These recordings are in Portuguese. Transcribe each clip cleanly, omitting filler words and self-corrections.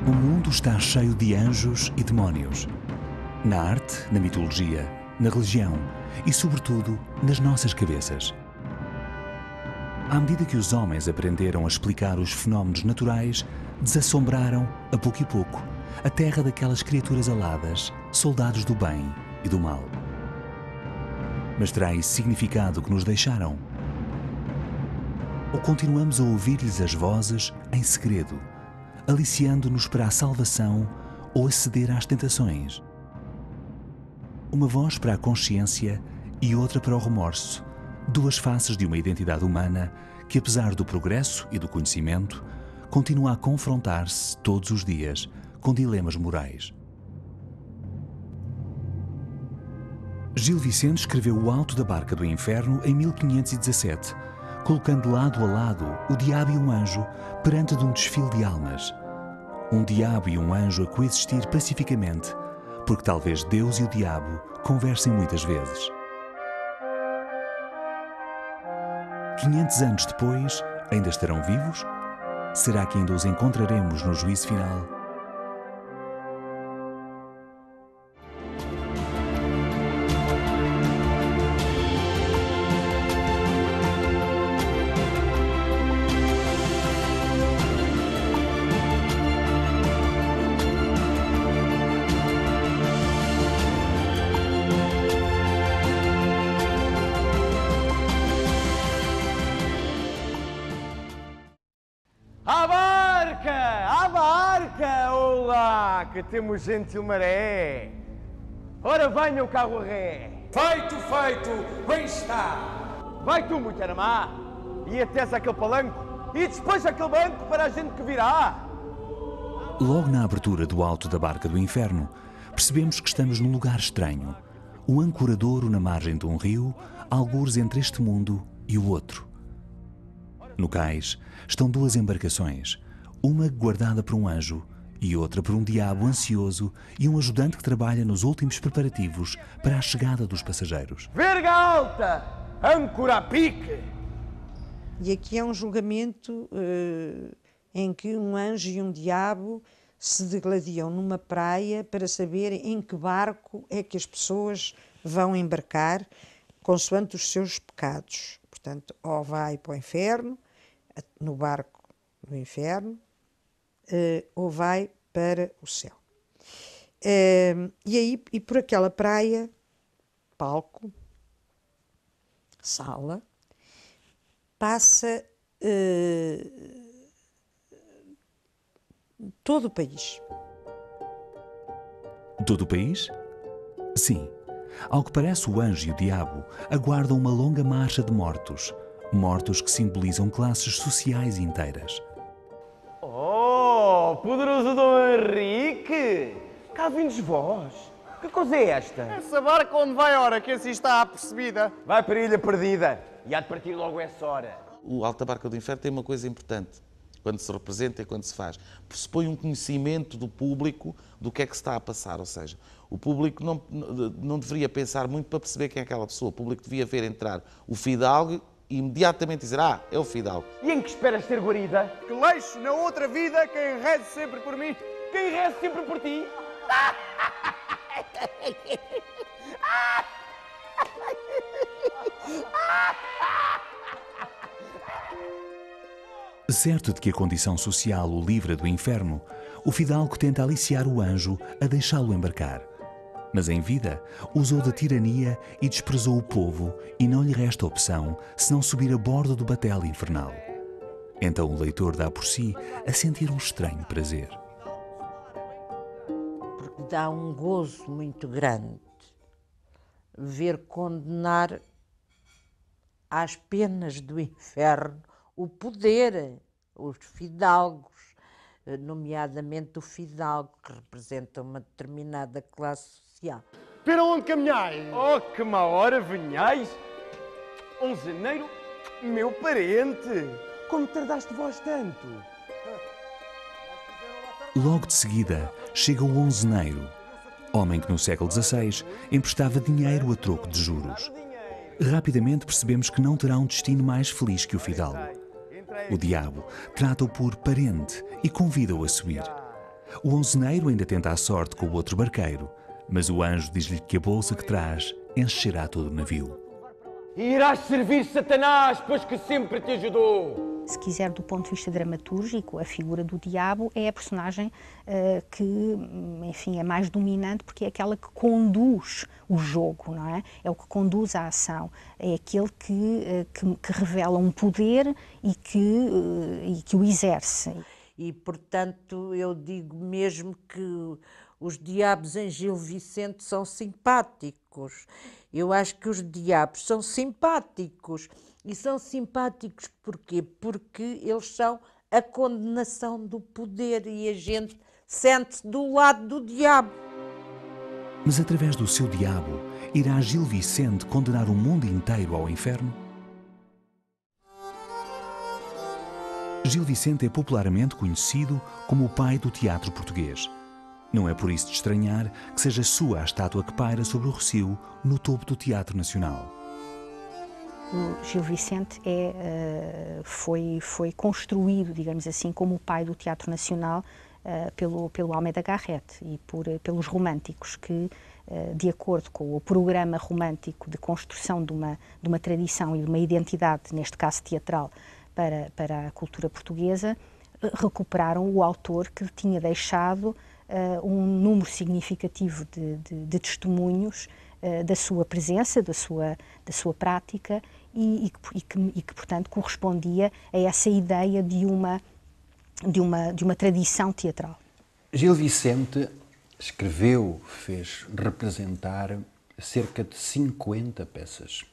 O mundo está cheio de anjos e demónios. Na arte, na mitologia, na religião e, sobretudo, nas nossas cabeças. À medida que os homens aprenderam a explicar os fenómenos naturais, desassombraram, a pouco e pouco, a terra daquelas criaturas aladas, soldados do bem e do mal. Mas terá isso significado que nos deixaram? Ou continuamos a ouvir-lhes as vozes em segredo, aliciando-nos para a salvação ou a ceder às tentações? Uma voz para a consciência e outra para o remorso, duas faces de uma identidade humana que, apesar do progresso e do conhecimento, continua a confrontar-se todos os dias com dilemas morais. Gil Vicente escreveu O Alto da Barca do Inferno em 1517, colocando lado a lado o diabo e um anjo perante de um desfile de almas. Um diabo e um anjo a coexistir pacificamente, porque talvez Deus e o diabo conversem muitas vezes. 500 anos depois, ainda estarão vivos? Será que ainda os encontraremos no juízo final? À barca! Olá, que temos gentil maré! Ora venha o carro a ré! Feito, bem está! Vai tu, mulher má, e atés aquele palanco, e despeja aquele banco para a gente que virá! Logo na abertura do Alto da Barca do Inferno, percebemos que estamos num lugar estranho, o ancoradouro na margem de um rio, algures entre este mundo e o outro. No cais estão duas embarcações, uma guardada por um anjo e outra por um diabo ansioso e um ajudante que trabalha nos últimos preparativos para a chegada dos passageiros. Verga alta, âncora a pique! E aqui é um julgamento em que um anjo e um diabo se degladiam numa praia para saber em que barco é que as pessoas vão embarcar consoante os seus pecados. Portanto, ou vai para o inferno, no barco do inferno, ou vai para o céu. E por aquela praia, palco, sala, passa todo o país. Todo o país? Sim. Ao que parece, o anjo e o diabo aguardam uma longa marcha de mortos. Mortos que simbolizam classes sociais inteiras. Oh, poderoso Dom Henrique! Cá vindes vós! Que coisa é esta? Essa barca onde vai, ora, que assim está apercebida? Vai para a Ilha Perdida e há de partir logo essa hora. O Alto da Barca do Inferno tem uma coisa importante, quando se representa e quando se faz. Pressupõe um conhecimento do público do que é que se está a passar, ou seja, o público não deveria pensar muito para perceber quem é aquela pessoa. O público devia ver entrar o fidalgo e imediatamente dizer, é o fidalgo. E em que esperas ser guarida? Que leixo na outra vida quem reze sempre por mim. Quem reze sempre por ti? Certo de que a condição social o livra do inferno, o fidalgo tenta aliciar o anjo a deixá-lo embarcar. Mas em vida, usou da tirania e desprezou o povo e não lhe resta opção senão subir a bordo do batel infernal. Então o leitor dá por si a sentir um estranho prazer. Porque dá um gozo muito grande ver condenar às penas do inferno o poder, os fidalgos, nomeadamente o fidalgo, que representa uma determinada classe social. Para onde caminhais? Oh, que má hora venhais! 11 de janeiro, meu parente! Como tardaste vós tanto? Logo de seguida, chega o onzeneiro, homem que no século XVI emprestava dinheiro a troco de juros. Rapidamente percebemos que não terá um destino mais feliz que o fidalgo. O diabo trata-o por parente e convida-o a subir. O onzeneiro ainda tenta a sorte com o outro barqueiro, mas o anjo diz-lhe que a bolsa que traz encherá todo o navio. E irás servir Satanás, pois que sempre te ajudou. Se quiser, do ponto de vista dramatúrgico, a figura do diabo é a personagem que, enfim, é mais dominante, porque é aquela que conduz o jogo, não é? É o que conduz a ação, é aquele que revela um poder e que o exerce. E, portanto, eu digo mesmo que os diabos em Gil Vicente são simpáticos. Eu acho que os diabos são simpáticos. E são simpáticos porquê? Porque eles são a condenação do poder e a gente sente-se do lado do diabo. Mas através do seu diabo, irá Gil Vicente condenar o mundo inteiro ao inferno? Gil Vicente é popularmente conhecido como o pai do teatro português. Não é por isso de estranhar que seja sua a estátua que paira sobre o Rossio, no topo do Teatro Nacional. O Gil Vicente foi construído, digamos assim, como o pai do Teatro Nacional pelo Almeida Garrett e pelos românticos que, de acordo com o programa romântico de construção de uma tradição e de uma identidade, neste caso teatral, para a cultura portuguesa, recuperaram o autor que tinha deixado um número significativo de testemunhos da sua presença, da sua prática e que, portanto, correspondia a essa ideia de uma tradição teatral. Gil Vicente escreveu, fez representar cerca de 50 peças,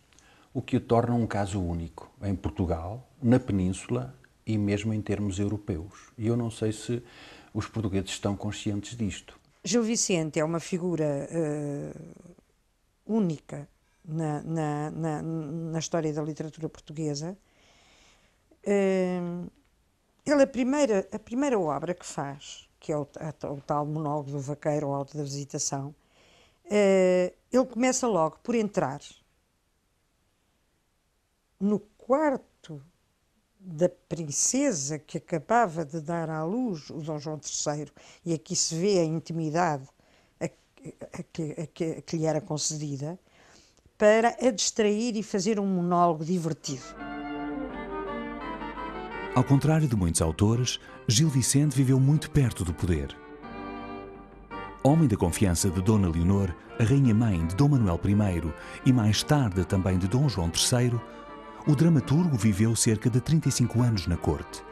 o que o torna um caso único em Portugal, na Península e mesmo em termos europeus. E eu não sei se os portugueses estão conscientes disto. Gil Vicente é uma figura única na história da literatura portuguesa. Ele, a primeira obra que faz, que é o tal monólogo do vaqueiro ou Auto da Visitação, ele começa logo por entrar no quarto da princesa que acabava de dar à luz o Dom João III, e aqui se vê a intimidade que lhe era concedida, para a distrair e fazer um monólogo divertido. Ao contrário de muitos autores, Gil Vicente viveu muito perto do poder. Homem da confiança de Dona Leonor, a rainha-mãe de Dom Manuel I e mais tarde também de Dom João III, o dramaturgo viveu cerca de 35 anos na corte.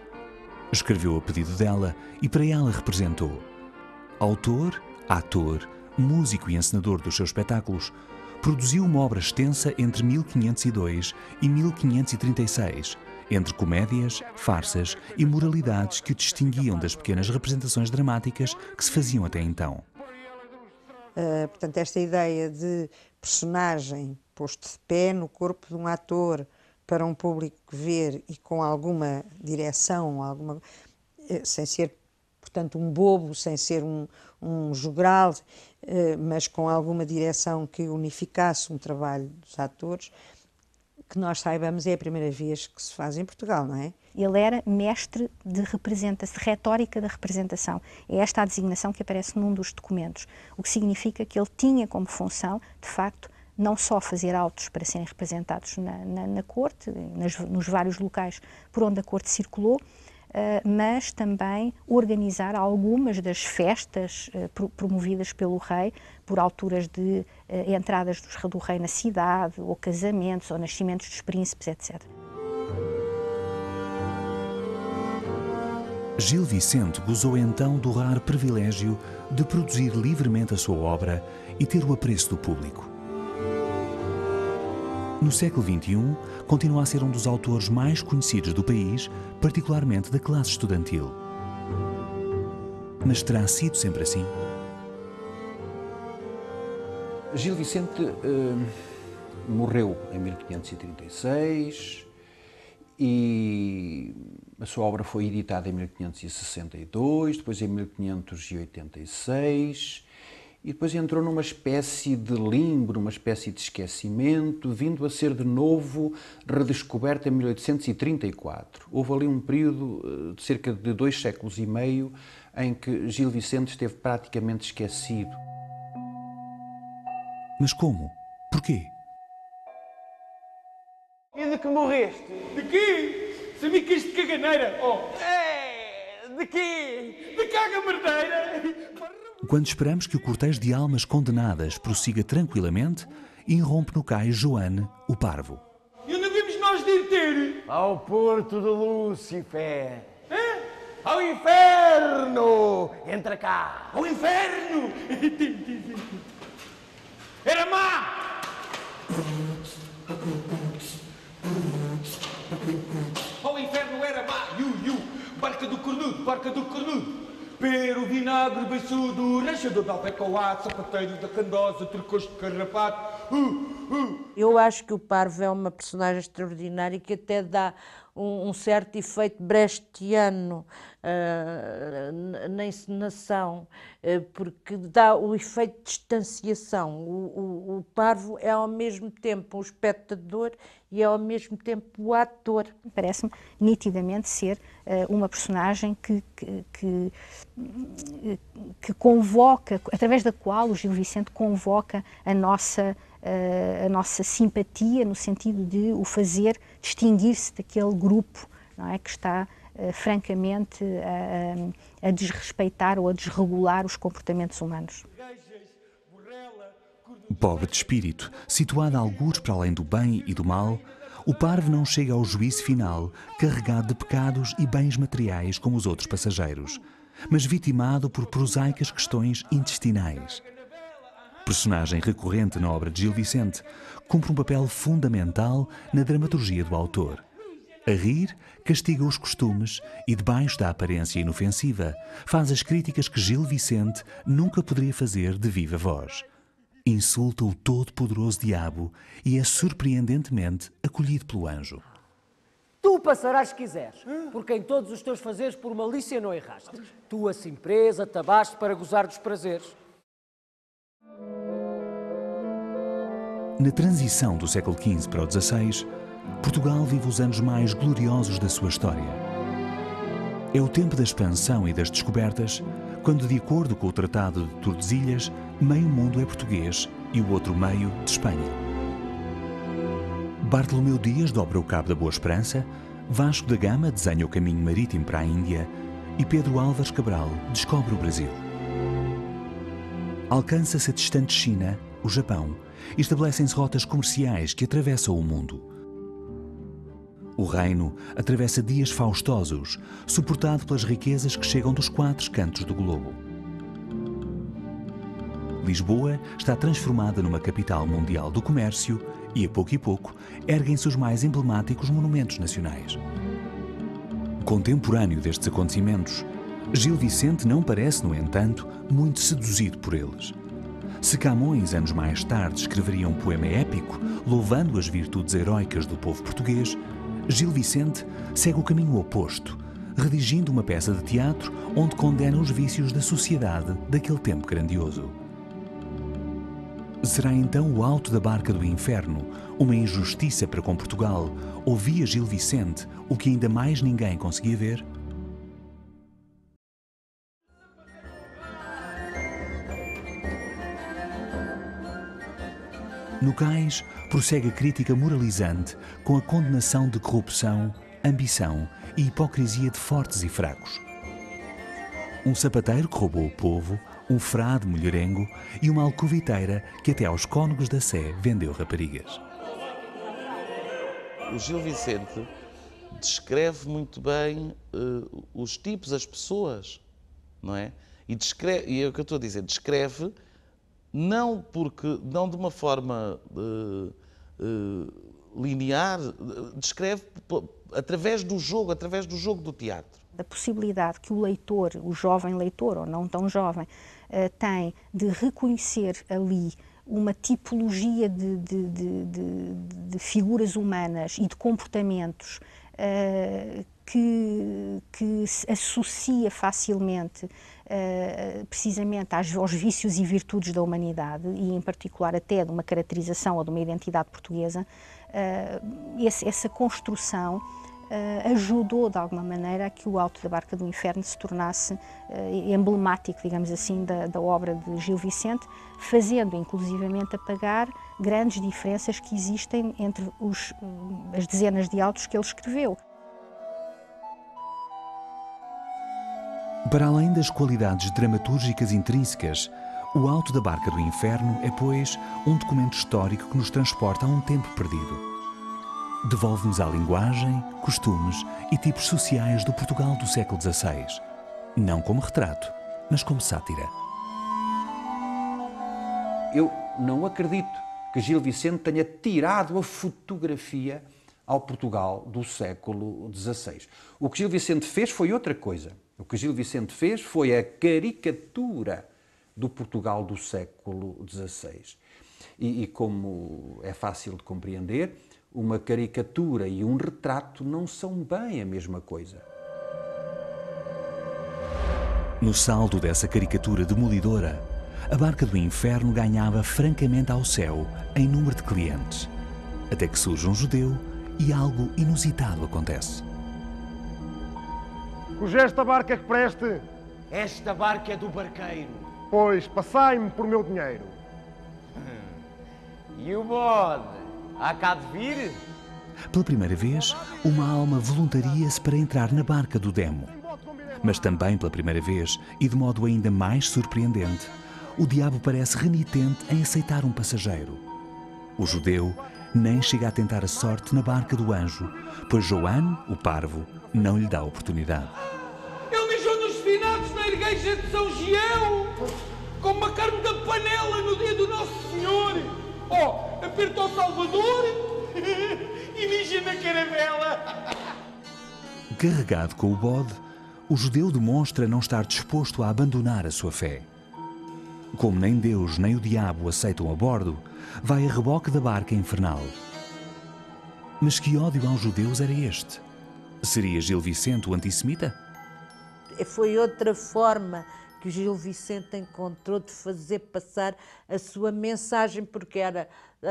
Escreveu a pedido dela e para ela representou. Autor, ator, músico e encenador dos seus espetáculos, produziu uma obra extensa entre 1502 e 1536, entre comédias, farsas e moralidades que o distinguiam das pequenas representações dramáticas que se faziam até então. Portanto, esta ideia de personagem posto de pé no corpo de um ator para um público ver e com alguma direção, sem ser, portanto, um bobo, sem ser um jogral, mas com alguma direção que unificasse um trabalho dos atores, que nós saibamos é a primeira vez que se faz em Portugal, não é? Ele era mestre de representação, de retórica da representação. É esta a designação que aparece num dos documentos, o que significa que ele tinha como função, de facto, não só fazer autos para serem representados na corte, nos vários locais por onde a corte circulou, mas também organizar algumas das festas promovidas pelo rei por alturas de entradas do rei na cidade, ou casamentos, ou nascimentos dos príncipes, etc. Gil Vicente gozou então do raro privilégio de produzir livremente a sua obra e ter o apreço do público. No século XXI, continua a ser um dos autores mais conhecidos do país, particularmente da classe estudantil. Mas terá sido sempre assim? Gil Vicente morreu em 1536 e a sua obra foi editada em 1562, depois em 1586... e depois entrou numa espécie de limbo, numa espécie de esquecimento, vindo a ser de novo redescoberta em 1834. Houve ali um período de cerca de 2 séculos e meio em que Gil Vicente esteve praticamente esquecido. Mas como? Porquê? E de que morreste? De quê? Sabia que isto de caganeira? Oh, De quê? de caga-merdeira! Quando esperamos que o cortejo de almas condenadas prossiga tranquilamente, irrompe no cais Joane, o parvo. E onde vimos nós de ir ter? Ao porto de Lúcifer. Hã? Ao inferno! Entra cá! Ao inferno! Era má! Ao inferno era má! Barca do cornudo, barca do cornudo! Pero, vinagre, beiçudo, rachador de albecoate, sapateiro da candosa, tricosto de carrapato. Eu acho que o Parvo é uma personagem extraordinária que até dá um certo efeito brechtiano na encenação, porque dá o efeito de distanciação. O Parvo é ao mesmo tempo um espectador e é ao mesmo tempo o ator. Parece-me nitidamente ser uma personagem que convoca, através da qual o Gil Vicente convoca a nossa simpatia, no sentido de o fazer distinguir-se daquele grupo, não é, que está francamente a desrespeitar ou a desregular os comportamentos humanos. Pobre de espírito, situado a algures para além do bem e do mal, o parvo não chega ao juízo final carregado de pecados e bens materiais como os outros passageiros, mas vitimado por prosaicas questões intestinais. Personagem recorrente na obra de Gil Vicente, cumpre um papel fundamental na dramaturgia do autor. A rir, castiga os costumes e, debaixo da aparência inofensiva, faz as críticas que Gil Vicente nunca poderia fazer de viva voz. Insulta o todo-poderoso diabo e é surpreendentemente acolhido pelo anjo. Tu passarás se quiseres, porque em todos os teus fazeres por malícia não erraste. Tu, assim presa, tabaste para gozar dos prazeres. Na transição do século XV para o XVI, Portugal vive os anos mais gloriosos da sua história. É o tempo da expansão e das descobertas, quando, de acordo com o Tratado de Tordesilhas, meio mundo é português e o outro meio de Espanha. Bartolomeu Dias dobra o Cabo da Boa Esperança, Vasco da Gama desenha o caminho marítimo para a Índia e Pedro Álvares Cabral descobre o Brasil. Alcança-se a distante China, o Japão, e estabelecem-se rotas comerciais que atravessam o mundo. O reino atravessa dias faustosos, suportado pelas riquezas que chegam dos quatro cantos do globo. Lisboa está transformada numa capital mundial do comércio e, a pouco, erguem-se os mais emblemáticos monumentos nacionais. Contemporâneo destes acontecimentos, Gil Vicente não parece, no entanto, muito seduzido por eles. Se Camões, anos mais tarde, escreveria um poema épico louvando as virtudes heróicas do povo português, Gil Vicente segue o caminho oposto, redigindo uma peça de teatro onde condena os vícios da sociedade daquele tempo grandioso. Será então o alto da barca do inferno uma injustiça para com Portugal, ou via Gil Vicente o que ainda mais ninguém conseguia ver? No cais, prossegue a crítica moralizante com a condenação de corrupção, ambição e hipocrisia de fortes e fracos. Um sapateiro que roubou o povo, um frade mulherengo e uma alcoviteira que até aos cônegos da Sé vendeu raparigas. O Gil Vicente descreve muito bem os tipos, as pessoas, não é? E é o que eu estou a dizer, descreve não de uma forma linear, descreve através do jogo do teatro. A possibilidade que o leitor, o jovem leitor ou não tão jovem, tem de reconhecer ali uma tipologia de figuras humanas e de comportamentos que se associa facilmente precisamente aos vícios e virtudes da humanidade e, em particular, até de uma caracterização ou de uma identidade portuguesa, essa construção ajudou de alguma maneira a que o Alto da Barca do Inferno se tornasse emblemático, digamos assim, da obra de Gil Vicente, fazendo inclusivamente apagar grandes diferenças que existem entre as dezenas de autos que ele escreveu. Para além das qualidades dramatúrgicas intrínsecas, o Alto da Barca do Inferno é, pois, um documento histórico que nos transporta a um tempo perdido. Devolve-nos à linguagem, costumes e tipos sociais do Portugal do século XVI, não como retrato, mas como sátira. Eu não acredito que Gil Vicente tenha tirado a fotografia ao Portugal do século XVI. O que Gil Vicente fez foi outra coisa. O que Gil Vicente fez foi a caricatura do Portugal do século XVI. E como é fácil de compreender, uma caricatura e um retrato não são bem a mesma coisa. No saldo dessa caricatura demolidora, a Barca do Inferno ganhava francamente ao céu em número de clientes, até que surge um judeu e algo inusitado acontece. Cujo esta barca que preste? Esta barca é do barqueiro. Pois, passai-me por meu dinheiro. E o bode? Há cá de vir? Pela primeira vez, uma alma voluntaria-se para entrar na barca do demo. Mas também pela primeira vez, e de modo ainda mais surpreendente, o diabo parece renitente em aceitar um passageiro. O judeu nem chega a tentar a sorte na barca do anjo, pois João, o parvo, não lhe dá oportunidade. Ele mijou nos finados na igreja de São Giel, como a carne da panela no dia do Nosso Senhor. Oh, aperta o Salvador e mija na caravela. Carregado com o bode, o judeu demonstra não estar disposto a abandonar a sua fé. Como nem Deus nem o diabo aceitam a bordo, vai a reboque da barca infernal. Mas que ódio aos judeus era este? Seria Gil Vicente o antissemita? Foi outra forma que o Gil Vicente encontrou de fazer passar a sua mensagem, porque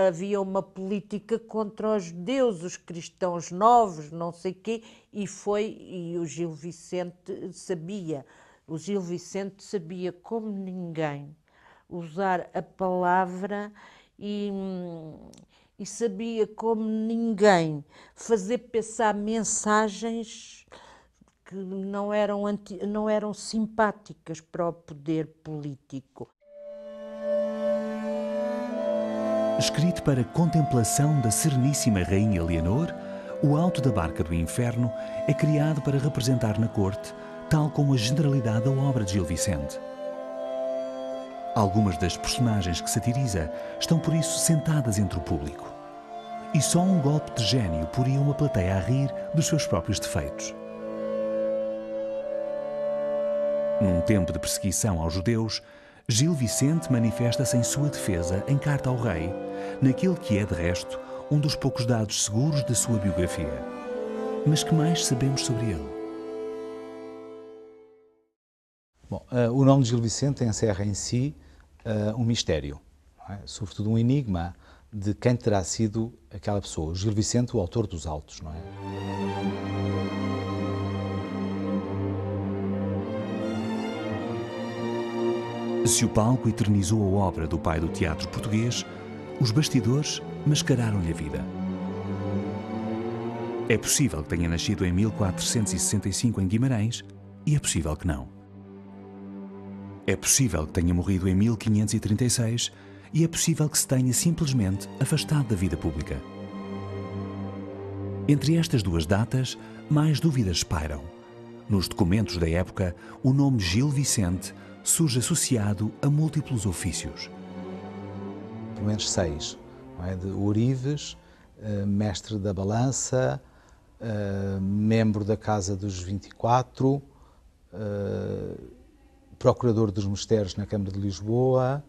havia uma política contra os judeus, os cristãos novos, não sei quê, e o Gil Vicente sabia. O Gil Vicente sabia como ninguém usar a palavra e sabia como ninguém fazer passar mensagens que não eram simpáticas para o poder político. Escrito para contemplação da Sereníssima Rainha Leonor, o Alto da Barca do Inferno é criado para representar na corte, tal como a generalidade da obra de Gil Vicente. Algumas das personagens que satiriza estão por isso sentadas entre o público. E só um golpe de gênio poria uma plateia a rir dos seus próprios defeitos. Num tempo de perseguição aos judeus, Gil Vicente manifesta-se em sua defesa em carta ao rei, naquilo que é, de resto, um dos poucos dados seguros da sua biografia. Mas que mais sabemos sobre ele? Bom, o nome de Gil Vicente encerra em si um mistério, não é? Sobretudo um enigma de quem terá sido aquela pessoa. Gil Vicente, o autor dos autos, não é? Se o palco eternizou a obra do pai do teatro português, os bastidores mascararam-lhe a vida. É possível que tenha nascido em 1465 em Guimarães e é possível que não. É possível que tenha morrido em 1536 e é possível que se tenha simplesmente afastado da vida pública. Entre estas duas datas, mais dúvidas pairam. Nos documentos da época, o nome Gil Vicente surge associado a múltiplos ofícios. Pelo menos 6, não é? De ourives, mestre da balança, membro da Casa dos 24, procurador dos mistérios na Câmara de Lisboa,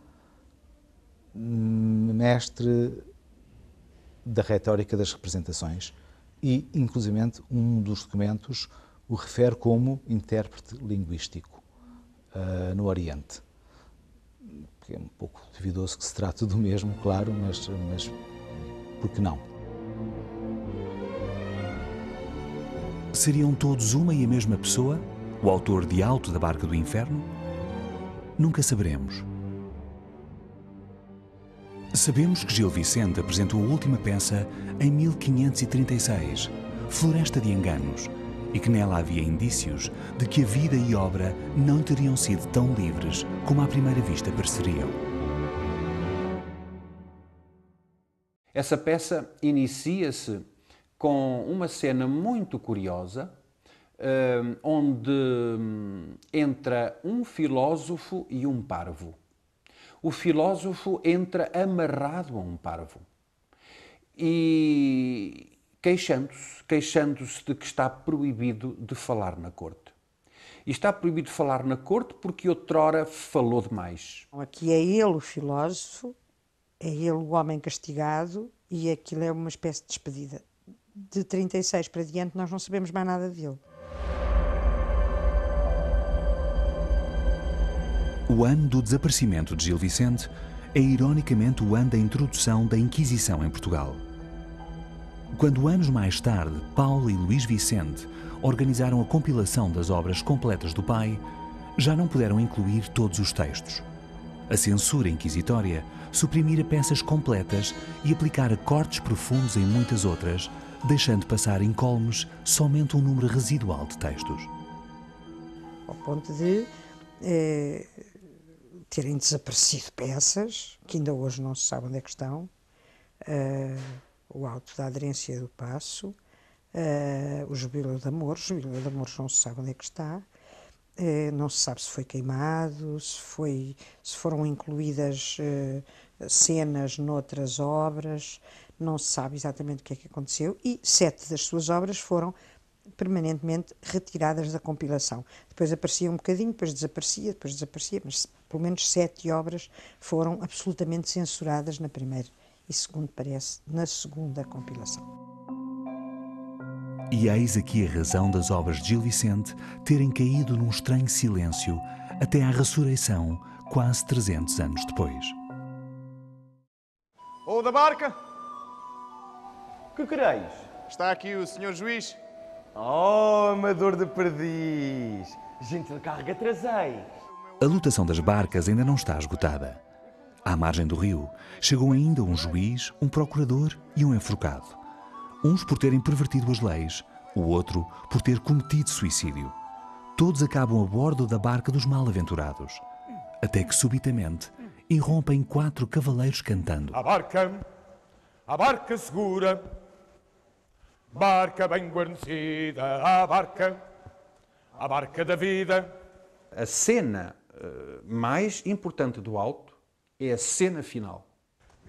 mestre da retórica das representações e, inclusivamente, um dos documentos o refere como intérprete linguístico no Oriente. Que é um pouco duvidoso que se trate do mesmo, claro, mas por que não? Seriam todos uma e a mesma pessoa? O autor de Alto da Barca do Inferno? Nunca saberemos. Sabemos que Gil Vicente apresentou a última peça em 1536, Floresta de Enganos, e que nela havia indícios de que a vida e obra não teriam sido tão livres como à primeira vista pareceriam. Essa peça inicia-se com uma cena muito curiosa, onde entra um filósofo e um parvo. O filósofo entra amarrado a um parvo e queixando-se de que está proibido de falar na corte. E está proibido de falar na corte porque outrora falou demais. Aqui é ele o filósofo, é ele o homem castigado e aquilo é uma espécie de despedida. De 36 para diante nós não sabemos mais nada dele. O ano do desaparecimento de Gil Vicente é ironicamente o ano da introdução da Inquisição em Portugal. Quando anos mais tarde Paulo e Luís Vicente organizaram a compilação das obras completas do pai, já não puderam incluir todos os textos. A censura inquisitória suprimira peças completas e aplicara cortes profundos em muitas outras, deixando passar incólumes somente um número residual de textos. Ao ponto de terem desaparecido peças, que ainda hoje não se sabe onde é que estão, o Auto da Aderência do Paço, o Jubileu de Amores não se sabe onde é que está, não se sabe se foi queimado, se foram incluídas cenas noutras obras, não se sabe exatamente o que é que aconteceu, e 7 das suas obras foram permanentemente retiradas da compilação. Depois aparecia um bocadinho, depois desaparecia, mas pelo menos 7 obras foram absolutamente censuradas na primeira e, segundo parece, na segunda compilação. E eis aqui a razão das obras de Gil Vicente terem caído num estranho silêncio até à ressurreição, quase 300 anos depois. Ou da barca? Que quereis? Está aqui o senhor juiz. Oh, amador de perdiz! Gentil carga trazeis! A lotação das barcas ainda não está esgotada. À margem do rio, chegou ainda um juiz, um procurador e um enforcado. Uns por terem pervertido as leis, o outro por ter cometido suicídio. Todos acabam a bordo da barca dos mal-aventurados. Até que, subitamente, irrompem 4 cavaleiros cantando. A barca segura, barca bem guarnecida, a barca da vida. A cena mais importante do Alto é a cena final.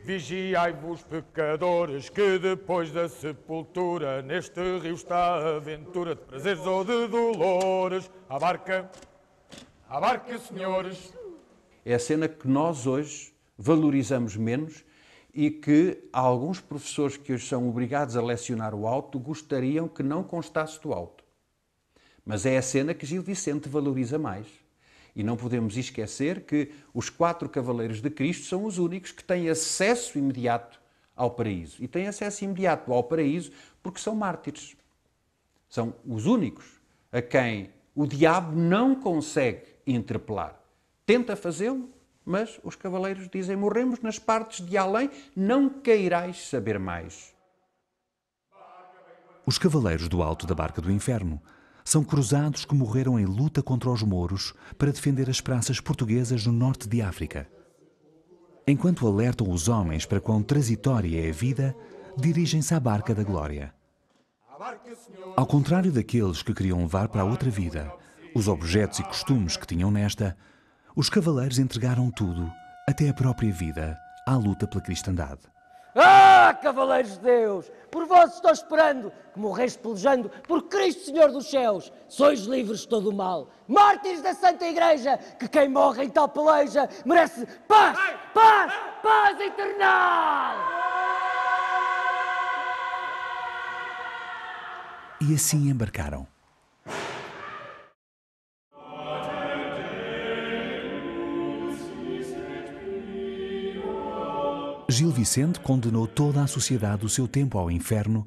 Vigiai-vos, pecadores, que depois da sepultura neste rio está a aventura de prazeres ou de dolores. A barca, senhores. É a cena que nós hoje valorizamos menos e que alguns professores que hoje são obrigados a lecionar o Alto gostariam que não constasse do Alto. Mas é a cena que Gil Vicente valoriza mais. E não podemos esquecer que os 4 cavaleiros de Cristo são os únicos que têm acesso imediato ao paraíso. E têm acesso imediato ao paraíso porque são mártires. São os únicos a quem o diabo não consegue interpelar. Tenta fazê-lo, mas os cavaleiros dizem: morremos nas partes de além, não queirais saber mais. Os cavaleiros do Alto da Barca do Inferno são cruzados que morreram em luta contra os mouros para defender as praças portuguesas no norte de África. Enquanto alertam os homens para quão transitória é a vida, dirigem-se à Barca da Glória. Ao contrário daqueles que queriam levar para a outra vida os objetos e costumes que tinham nesta, os cavaleiros entregaram tudo, até a própria vida, à luta pela cristandade. Ah, cavaleiros de Deus! Por vós estou esperando que morreis pelejando por Cristo Senhor dos céus. Sois livres de todo o mal. Mártires da Santa Igreja, que quem morre em tal peleja merece paz, paz, paz eternal! E assim embarcaram. Gil Vicente condenou toda a sociedade do seu tempo ao inferno,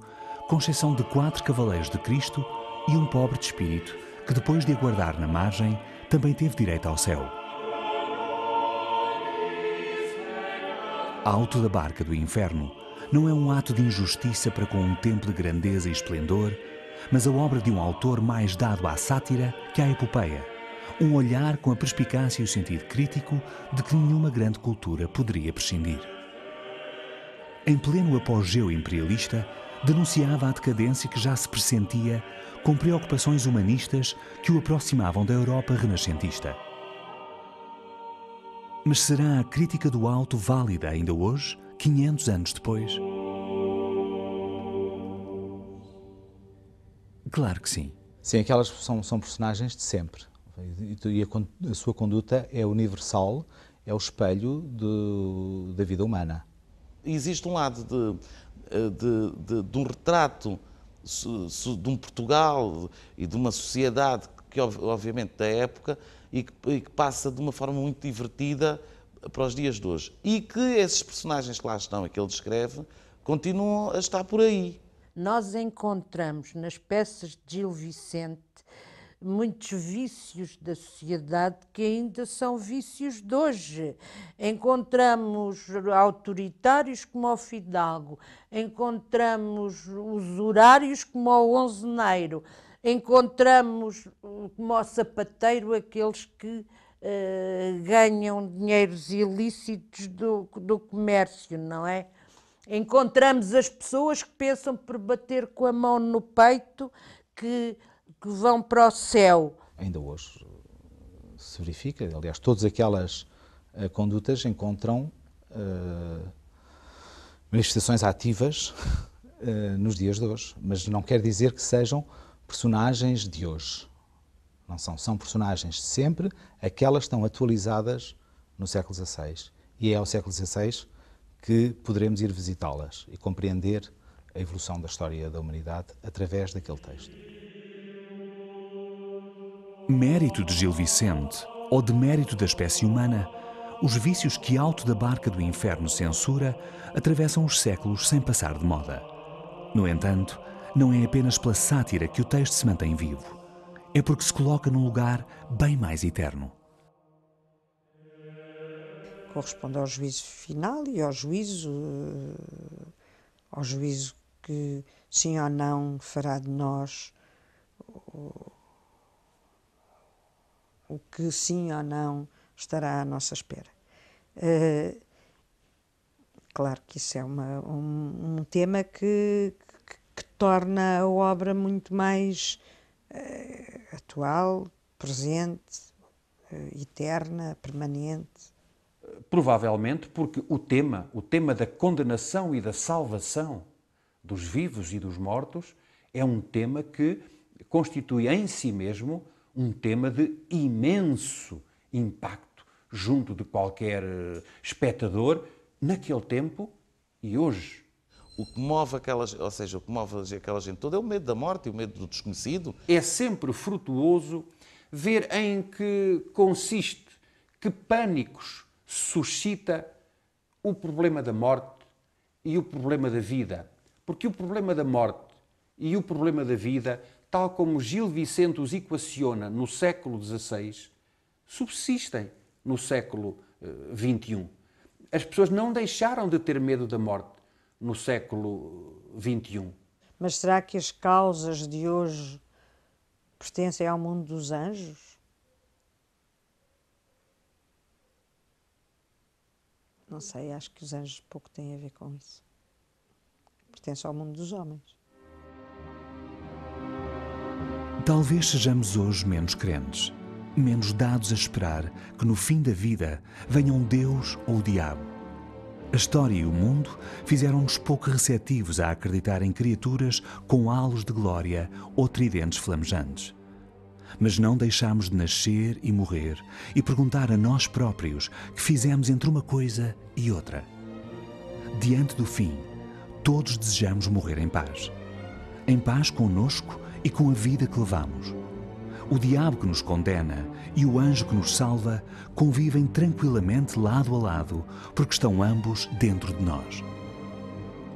com exceção de 4 cavaleiros de Cristo e um pobre de espírito que, depois de aguardar na margem, também teve direito ao céu. Alto da barca do inferno não é um ato de injustiça para com um tempo de grandeza e esplendor, mas a obra de um autor mais dado à sátira que à epopeia, um olhar com a perspicácia e o sentido crítico de que nenhuma grande cultura poderia prescindir. Em pleno apogeu imperialista, denunciava a decadência que já se pressentia com preocupações humanistas que o aproximavam da Europa renascentista. Mas será a crítica do alto válida ainda hoje, 500 anos depois? Claro que sim. Sim, aquelas são personagens de sempre. E a sua conduta é universal, é o espelho da vida humana. Existe um lado de um retrato de um Portugal e de uma sociedade que, obviamente, da época e que passa de uma forma muito divertida para os dias de hoje. E que esses personagens que lá estão e que ele descreve continuam a estar por aí. Nós encontramos nas peças de Gil Vicente muitos vícios da sociedade que ainda são vícios de hoje. Encontramos autoritários como o Fidalgo, encontramos usurários como o Onzeneiro, encontramos como o Sapateiro aqueles que ganham dinheiros ilícitos do comércio, não é? Encontramos as pessoas que pensam por bater com a mão no peito que vão para o céu. Ainda hoje se verifica, aliás, todas aquelas condutas encontram manifestações ativas nos dias de hoje, mas não quer dizer que sejam personagens de hoje. Não são personagens de sempre, aquelas estão atualizadas no século XVI. E é ao século XVI que poderemos ir visitá-las e compreender a evolução da história da humanidade através daquele texto. Mérito de Gil Vicente ou de mérito da espécie humana, os vícios que Alto da Barca do Inferno censura atravessam os séculos sem passar de moda. No entanto, não é apenas pela sátira que o texto se mantém vivo. É porque se coloca num lugar bem mais eterno. Corresponde ao juízo final e ao juízo que sim ou não fará de nós o que sim ou não estará à nossa espera. Claro que isso é um tema que torna a obra muito mais atual, presente, eterna, permanente. Provavelmente porque o tema da condenação e da salvação dos vivos e dos mortos é um tema que constitui em si mesmo um tema de imenso impacto junto de qualquer espectador naquele tempo e hoje. O que move aquela gente toda é o medo da morte e o medo do desconhecido. É sempre frutuoso ver em que consiste, que pânicos suscita o problema da morte e o problema da vida. Porque o problema da morte e o problema da vida, tal como Gil Vicente os equaciona no século XVI, subsistem no século XXI. As pessoas não deixaram de ter medo da morte no século XXI. Mas será que as causas de hoje pertencem ao mundo dos anjos? Não sei, acho que os anjos pouco têm a ver com isso. Pertencem ao mundo dos homens. Talvez sejamos hoje menos crentes, menos dados a esperar que no fim da vida venham Deus ou o diabo. A história e o mundo fizeram-nos pouco receptivos a acreditar em criaturas com halos de glória ou tridentes flamejantes. Mas não deixámos de nascer e morrer e perguntar a nós próprios que fizemos entre uma coisa e outra. Diante do fim, todos desejamos morrer em paz connosco e com a vida que levamos. O diabo que nos condena e o anjo que nos salva convivem tranquilamente lado a lado, porque estão ambos dentro de nós.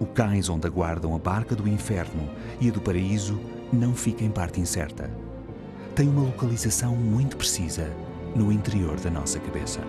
O cais onde aguardam a barca do inferno e a do paraíso não fica em parte incerta. Tem uma localização muito precisa no interior da nossa cabeça.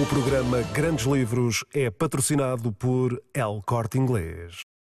O programa Grandes Livros é patrocinado por El Corte Inglês.